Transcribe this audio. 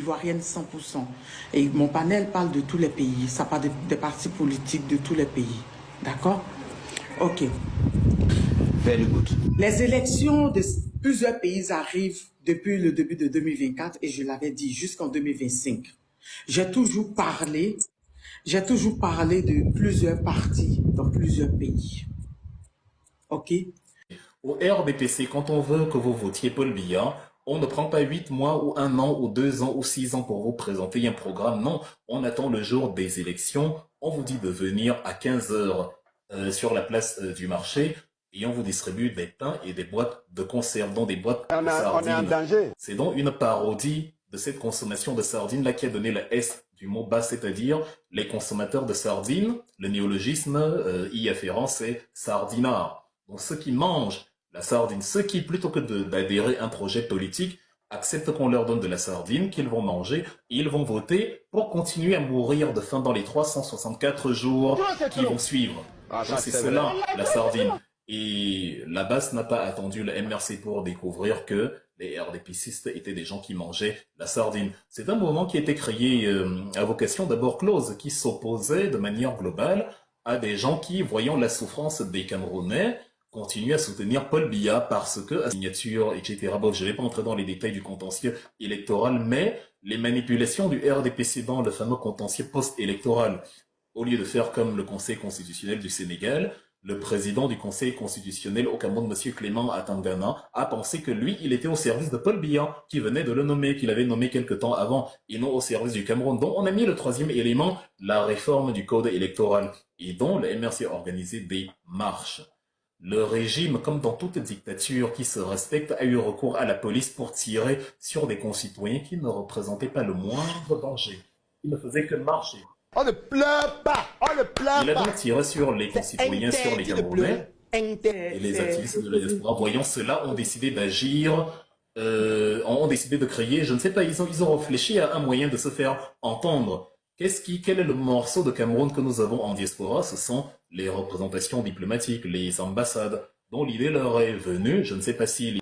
ivoirienne 100%. Et mon panel parle de tous les pays. Ça parle des partis politiques de tous les pays. D'accord? Ok. Very good. Les élections de plusieurs pays arrivent depuis le début de 2024 et je l'avais dit jusqu'en 2025. J'ai toujours parlé de plusieurs partis dans plusieurs pays. Ok? Au RDPC, quand on veut que vous votiez Paul Biya, on ne prend pas 8 mois ou 1 an ou 2 ans ou 6 ans pour vous présenter un programme. Non, on attend le jour des élections. On vous dit de venir à 15 heures sur la place du marché et on vous distribue des pains et des boîtes de conserve, dont des boîtes de sardines. On est en danger. C'est donc une parodie de cette consommation de sardines là qui a donné le S du mot bas, c'est-à-dire les consommateurs de sardines. Le néologisme y afférent, c'est sardinard. Donc ceux qui mangent la sardine, ceux qui, plutôt que d'adhérer à un projet politique, acceptent qu'on leur donne de la sardine, qu'ils vont manger, et ils vont voter pour continuer à mourir de faim dans les 364 jours qui vont suivre. C'est cela, la sardine. Et la base n'a pas attendu le MRC pour découvrir que les RDPcistes étaient des gens qui mangeaient la sardine. C'est un mouvement qui a été créé à vocation d'abord close, qui s'opposait de manière globale à des gens qui, voyant la souffrance des Camerounais, continue à soutenir Paul Biya parce que, à signature, etc. Bon, je ne vais pas entrer dans les détails du contentieux électoral, mais les manipulations du RDPC dans le fameux contentieux post-électoral, au lieu de faire comme le Conseil constitutionnel du Sénégal, le président du Conseil constitutionnel au Cameroun, M. Clément Atangana, a pensé que lui, il était au service de Paul Biya, qui venait de le nommer, qu'il avait nommé quelque temps avant, et non au service du Cameroun. Donc, on a mis le troisième élément, la réforme du code électoral, et dont le MRC a organisé des marches. Le régime, comme dans toute dictature qui se respecte, a eu recours à la police pour tirer sur des concitoyens qui ne représentaient pas le moindre danger. Ils ne faisaient que marcher. On ne pleure pas. On ne pleure pas. Il a donc tiré sur les concitoyens, sur les Camerounais. Et les activistes de la diaspora, voyant cela, ont décidé d'agir, ont décidé de créer, je ne sais pas, ils ont réfléchi à un moyen de se faire entendre. Quel est le morceau de Cameroun que nous avons en diaspora? Ce sont les représentations diplomatiques, les ambassades, dont l'idée leur est venue, je ne sais pas si